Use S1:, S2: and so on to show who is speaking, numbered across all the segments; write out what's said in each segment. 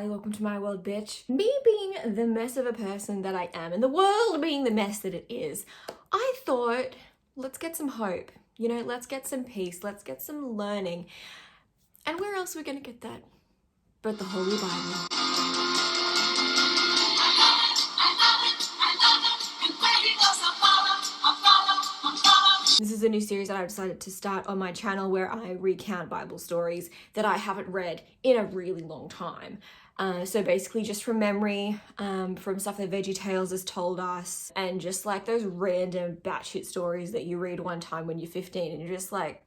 S1: Allie, welcome to my world, bitch. Me being the mess of a person that I am and the world being the mess that it is, I thought, let's get some hope, you know, let's get some peace, let's get some learning. And where else are we gonna get that but the Holy Bible? This is a new series that I've decided to start on my channel where I recount Bible stories that I haven't read in a really long time. So basically just from memory, from stuff that VeggieTales has told us, and just like those random batshit stories that you read one time when you're 15 and you're just like,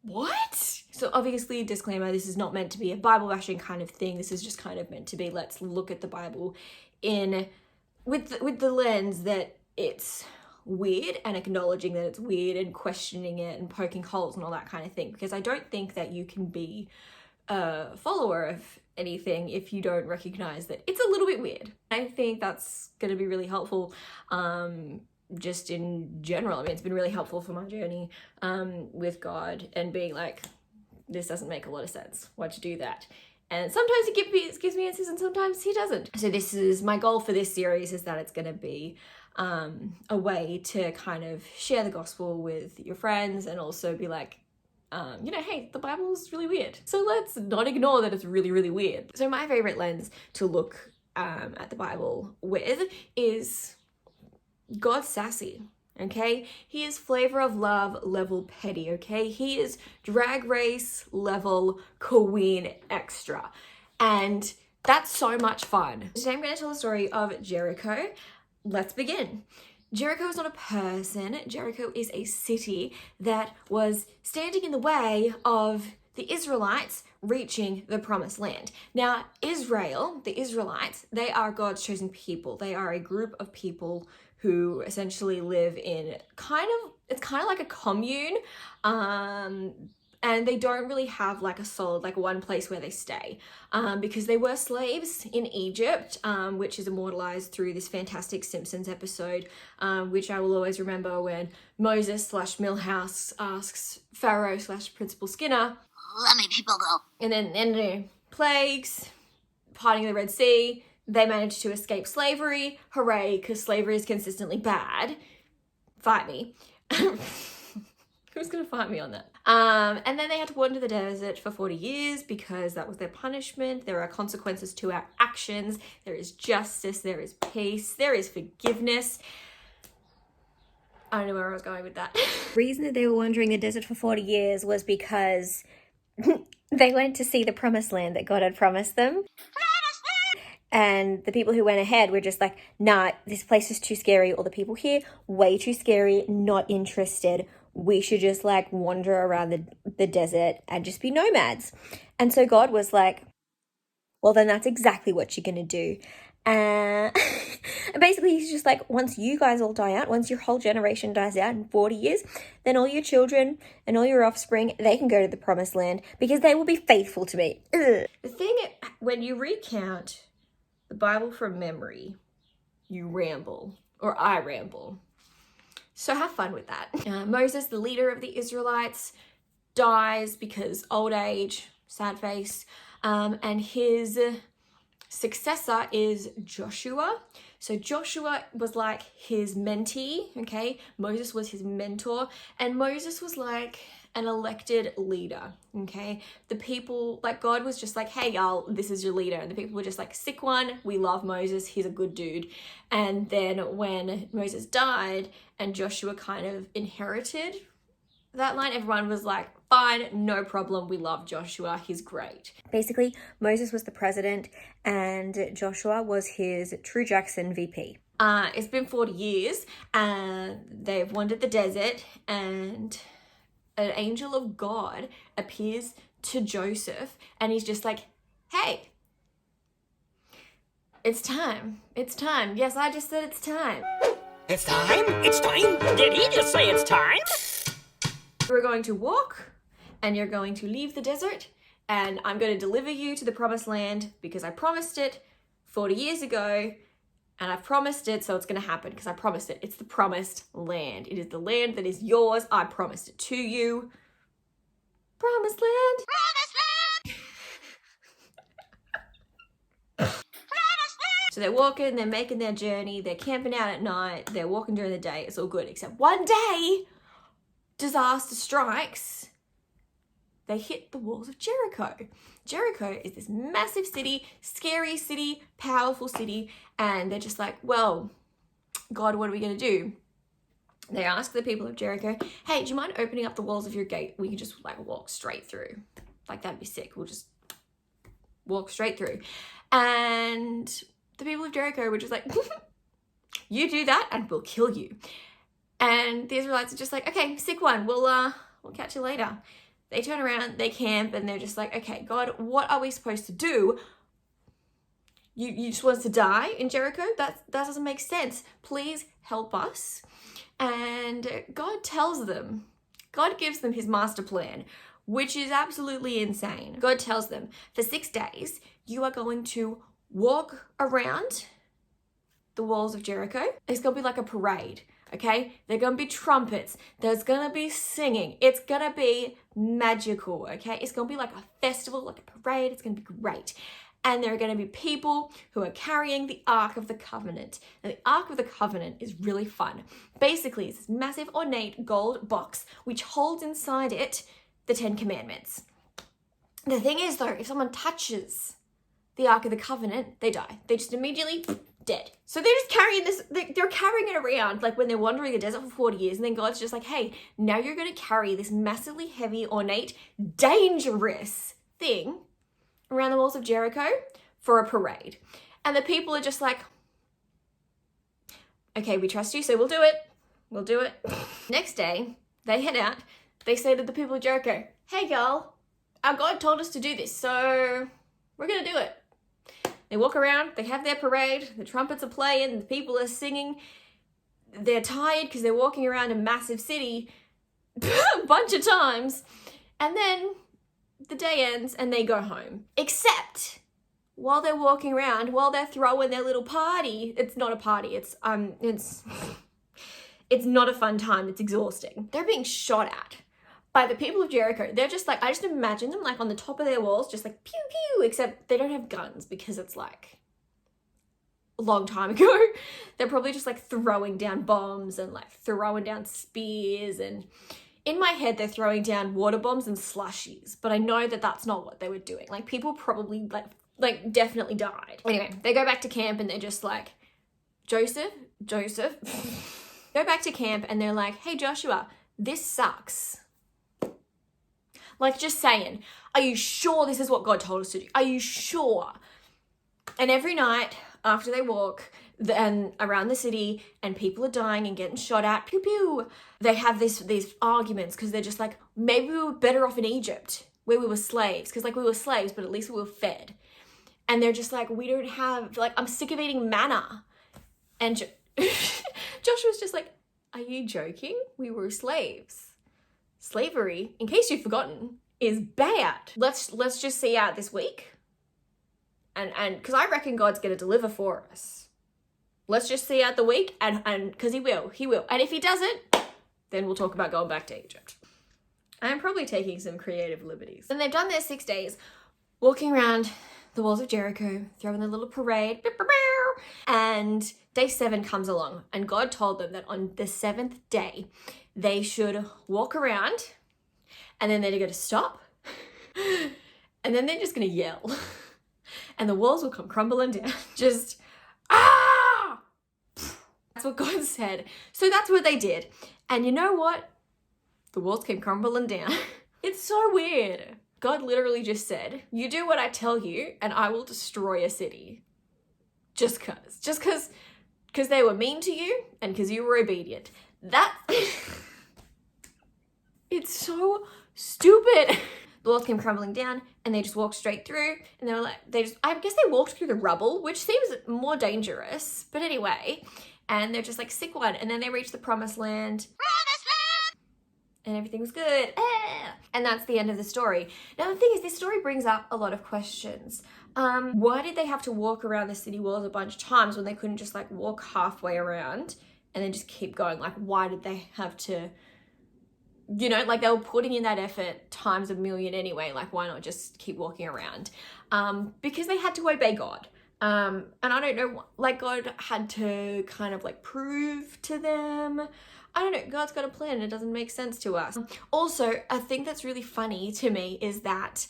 S1: what? So obviously, disclaimer, this is not meant to be a Bible bashing kind of thing. This is just kind of meant to be, let's look at the Bible with the lens that it's weird, and acknowledging that it's weird and questioning it and poking holes and all that kind of thing, because I don't think that you can be a follower of anything if you don't recognize that it's a little bit weird. I think that's going to be really helpful just in general. I mean, it's been really helpful for my journey with God and being like, this doesn't make a lot of sense. Why'd you do that? And sometimes he gives me answers and sometimes he doesn't. So this is my goal for this series, is that it's going to be a way to kind of share the gospel with your friends and also be like, you know, hey, the Bible's really weird. So let's not ignore that it's really, really weird. So my favorite lens to look at the Bible with is God's sassy. Okay, he is flavor of love level petty. Okay, he is drag race level queen extra, and that's so much fun. Today I'm going to tell the story of Jericho. Let's begin. Jericho is not a person. Jericho is a city that was standing in the way of the Israelites reaching the promised land. Now, Israel, the Israelites, they are God's chosen people. They are a group of people who essentially live in it's kind of like a commune, and they don't really have like a solid, like one place where they stay, because they were slaves in Egypt, which is immortalized through this fantastic Simpsons episode, which I will always remember, when Moses / Milhouse asks Pharaoh / Principal Skinner, let me people go. And then the plagues, parting of the Red Sea, they managed to escape slavery. Hooray, because slavery is consistently bad. Fight me. Who's gonna fight me on that? And then they had to wander the desert for 40 years because that was their punishment. There are consequences to our actions. There is justice, there is peace, there is forgiveness. I don't know where I was going with that.
S2: The reason that they were wandering the desert for 40 years was because they went to see the promised land that God had promised them. And the people who went ahead were just like, nah, this place is too scary. All the people here, way too scary, not interested. We should just like wander around the desert and just be nomads. And so God was like, well, then that's exactly what you're going to do. And basically he's just like, once you guys all die out, once your whole generation dies out in 40 years, then all your children and all your offspring, they can go to the promised land because they will be faithful to me. Ugh.
S1: The thing, when you recount the Bible from memory, you ramble, or I ramble. So have fun with that. Moses, the leader of the Israelites, dies because old age, sad face, and his successor is Joshua. So Joshua was like his mentee, okay? Moses was his mentor, and Moses was like an elected leader, okay? The people, like God was just like, hey y'all, this is your leader. And the people were just like, sick one, we love Moses, he's a good dude. And then when Moses died and Joshua kind of inherited that line, everyone was like, fine, no problem, we love Joshua, he's great.
S2: Basically, Moses was the president and Joshua was his True Jackson VP.
S1: It's been 40 years and they've wandered the desert, and an angel of God appears to Joseph and he's just like, hey, it's time. It's time. Yes, I just said it's time.
S3: It's time? It's time? Did he just say it's time?
S1: We're going to walk and you're going to leave the desert and I'm going to deliver you to the promised land because I promised it 40 years ago. And I've promised it, so it's going to happen because I promised it. It's the promised land. It is the land that is yours. I promised it to you. Promised land. Promised land. So they're walking, they're making their journey, they're camping out at night, they're walking during the day, it's all good. Except one day, disaster strikes. They hit the walls of Jericho. Jericho is this massive city, scary city, powerful city, and they're just like, well, God, what are we going to do? They ask the people of Jericho, hey, do you mind opening up the walls of your gate? We can just like walk straight through. Like, that'd be sick. We'll just walk straight through. And the people of Jericho were just like, you do that and we'll kill you. And the Israelites are just like, okay, sick one. We'll catch you later. They turn around, they camp, and they're just like, okay, God, what are we supposed to do? You just want us to die in Jericho? That doesn't make sense. Please help us. And God tells them, God gives them his master plan, which is absolutely insane. God tells them, for 6 days, you are going to walk around the walls of Jericho. It's going to be like a parade. Okay, they're gonna be trumpets, there's gonna be singing, it's gonna be magical, okay? It's gonna be like a festival, like a parade, it's gonna be great. And there are gonna be people who are carrying the Ark of the Covenant. Now, the Ark of the Covenant is really fun. Basically, it's this massive ornate gold box which holds inside it the 10 Commandments. The thing is though, if someone touches the Ark of the Covenant, they die. They just immediately dead. So they're just carrying this, they're carrying it around like when they're wandering the desert for 40 years, and then God's just like, hey, now you're going to carry this massively heavy, ornate, dangerous thing around the walls of Jericho for a parade. And the people are just like, okay, we trust you, so we'll do it. We'll do it. Next day, they head out. They say to the people of Jericho, hey y'all, our God told us to do this, so we're going to do it. They walk around, they have their parade, the trumpets are playing, the people are singing. They're tired because they're walking around a massive city a bunch of times. And then the day ends and they go home. Except while they're walking around, while they're throwing their little party, it's not a party, it's not a fun time, it's exhausting. They're being shot at by the people of Jericho. They're just like, I just imagine them like on the top of their walls, just like pew pew, except they don't have guns because it's like a long time ago. They're probably just like throwing down bombs and like throwing down spears, and in my head they're throwing down water bombs and slushies, but I know that that's not what they were doing. Like, people probably like definitely died. Anyway, they go back to camp and they're just like, Joseph, go back to camp and they're like, hey Joshua, this sucks. Like, just saying, are you sure this is what God told us to do? Are you sure? And every night after they walk and around the city and people are dying and getting shot at, pew pew, they have these arguments because they're just like, maybe we were better off in Egypt where we were slaves, because like we were slaves, but at least we were fed. And they're just like, we don't have, like, I'm sick of eating manna. And Joshua's just like, are you joking? We were slaves. Slavery, in case you've forgotten, is bad. Let's just see out this week. And because I reckon God's going to deliver for us. Let's just see out the week, and because he will. And if he doesn't, then we'll talk about going back to Egypt. I'm probably taking some creative liberties. And they've done their 6 days, walking around the walls of Jericho, throwing a little parade, and day 7 comes along, and God told them that on the 7th day, they should walk around, and then they're going to stop, and then they're just going to yell, and the walls will come crumbling down. Just, ah! That's what God said. So that's what they did. And you know what? The walls came crumbling down. It's so weird. God literally just said, you do what I tell you, and I will destroy a city. Just because they were mean to you, and because you were obedient. That, it's so stupid. The walls came crumbling down and they just walked straight through, and they were like, I guess they walked through the rubble, which seems more dangerous, but anyway, and they're just like, sick one. And then they reached the promised land. And everything was good. And that's the end of the story. Now the thing is, this story brings up a lot of questions. Why did they have to walk around the city walls a bunch of times when they couldn't just like walk halfway around and then just keep going? Like, why did they have to, you know, like they were putting in that effort times a million anyway. Like, why not just keep walking around? Because they had to obey God. And I don't know, like God had to kind of like prove to them. I don't know, God's got a plan. It doesn't make sense to us. Also, a thing that's really funny to me is that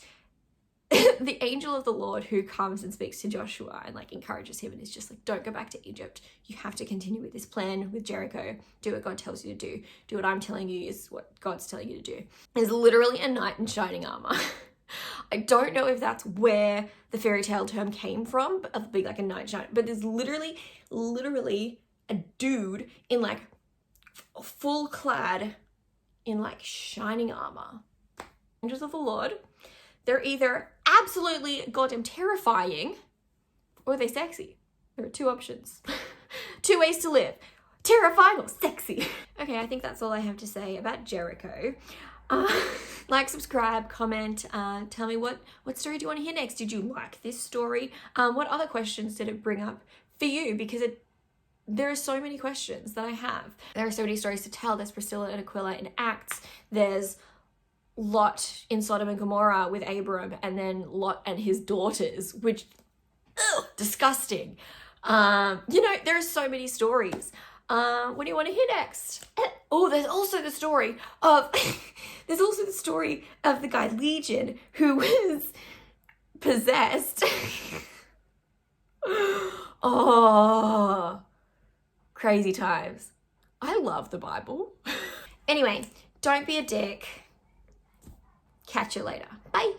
S1: the angel of the Lord who comes and speaks to Joshua and like encourages him and is just like, don't go back to Egypt. You have to continue with this plan with Jericho. Do what God tells you to do. Do what I'm telling you is what God's telling you to do. There's literally a knight in shining armor. I don't know if that's where the fairy tale term came from, of being like a knight in shining, but there's literally a dude in like full clad in like shining armor. Angels of the Lord. They're either absolutely goddamn terrifying or they're sexy. There are two options. Two ways to live. Terrifying or sexy. Okay, I think that's all I have to say about Jericho. Like, subscribe, comment, tell me what story do you want to hear next? Did you like this story? What other questions did it bring up for you? Because there are so many questions that I have. There are so many stories to tell. There's Priscilla and Aquila in Acts. There's Lot in Sodom and Gomorrah with Abram, and then Lot and his daughters, which, disgusting. You know, there are so many stories. What do you want to hear next? Oh, there's also the story of the guy Legion who was possessed. Oh, crazy times. I love the Bible. Anyway, don't be a dick. Catch you later. Bye.